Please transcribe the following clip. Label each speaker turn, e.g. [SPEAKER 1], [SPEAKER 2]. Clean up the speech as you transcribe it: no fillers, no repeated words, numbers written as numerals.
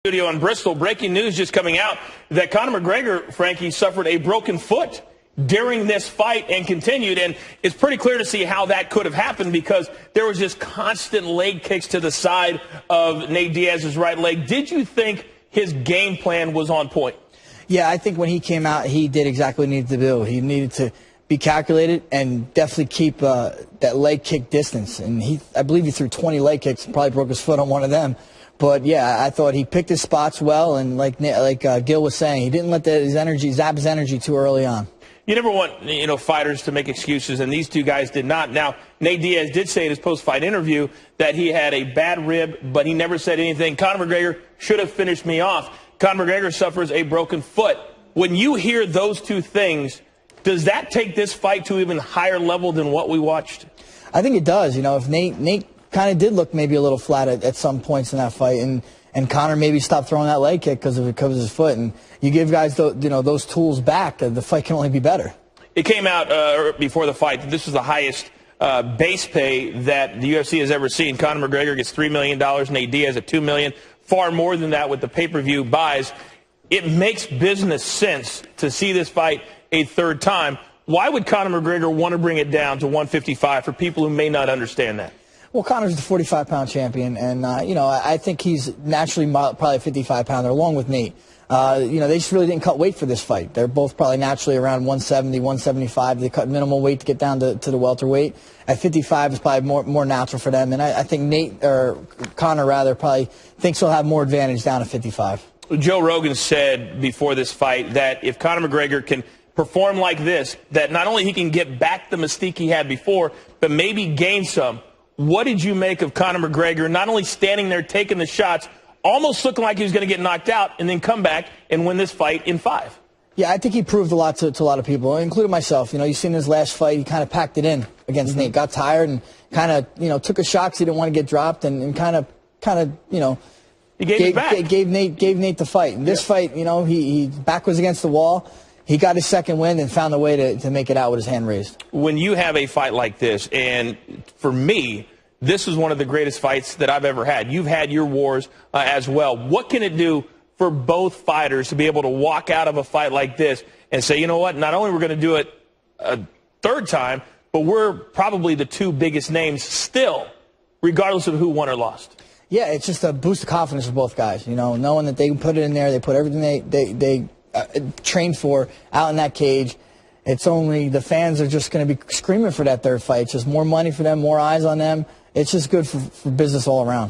[SPEAKER 1] Studio in Bristol. Breaking news just coming out that Conor McGregor, Frankie, suffered a broken foot during this fight and continued. And it's pretty clear to see how that could have happened because there was just constant leg kicks to the side of Nate Diaz's right leg. Did you think his game plan was on point?
[SPEAKER 2] Yeah, I think when he came out, he did exactly what he needed to do. He needed to be calculated and definitely keep that leg kick distance. And I believe he threw 20 leg kicks and probably broke his foot on one of them. But, yeah, I thought he picked his spots well, and like Gil was saying, he didn't let zap his energy too early on.
[SPEAKER 1] You never want, fighters to make excuses, and these two guys did not. Now, Nate Diaz did say in his post-fight interview that he had a bad rib, but he never said anything. Conor McGregor should have finished me off. Conor McGregor suffers a broken foot. When you hear those two things, does that take this fight to an even higher level than what we watched?
[SPEAKER 2] I think it does. If Nate kind of did look maybe a little flat at some points in that fight, and Conor maybe stopped throwing that leg kick because of his foot, and you give guys those tools back, the fight can only be better.
[SPEAKER 1] It came out before the fight that this was the highest base pay that the UFC has ever seen. Conor McGregor gets $3 million, Nate Diaz at $2 million, far more than that with the pay-per-view buys. It makes business sense to see this fight a third time. Why would Conor McGregor want to bring it down to 155 for people who may not understand that?
[SPEAKER 2] Well, Conor's the 45-pound champion, and, I think he's naturally probably a 55-pounder, along with Nate. They just really didn't cut weight for this fight. They're both probably naturally around 170, 175. They cut minimal weight to get down to the welterweight. At 55 is probably more natural for them, and I think Conor probably thinks he'll have more advantage down at 55.
[SPEAKER 1] Joe Rogan said before this fight that if Conor McGregor can perform like this, that not only he can get back the mystique he had before, but maybe gain some. What did you make of Conor McGregor not only standing there taking the shots, almost looking like he was going to get knocked out, and then come back and win this fight in 5?
[SPEAKER 2] Yeah, I think he proved a lot to a lot of people, including myself. You seen his last fight, he kind of packed it in against Nate, got tired, and kind of, took a shot because he didn't want to get dropped, and kind of,
[SPEAKER 1] he gave
[SPEAKER 2] Nate the fight. And this fight, he back was against the wall. He got his second win and found a way to make it out with his hand raised.
[SPEAKER 1] When you have a fight like this, and for me, this is one of the greatest fights that I've ever had. You've had your wars as well. What can it do for both fighters to be able to walk out of a fight like this and say, you know what, not only we're going to do it a third time, but we're probably the two biggest names still, regardless of who won or lost?
[SPEAKER 2] Yeah, it's just a boost of confidence for both guys, knowing that they can put it in there, they put everything they trained for out in that cage. It's only the fans are just going to be screaming for that third fight. It's just more money for them, more eyes on them. It's just good for business all around.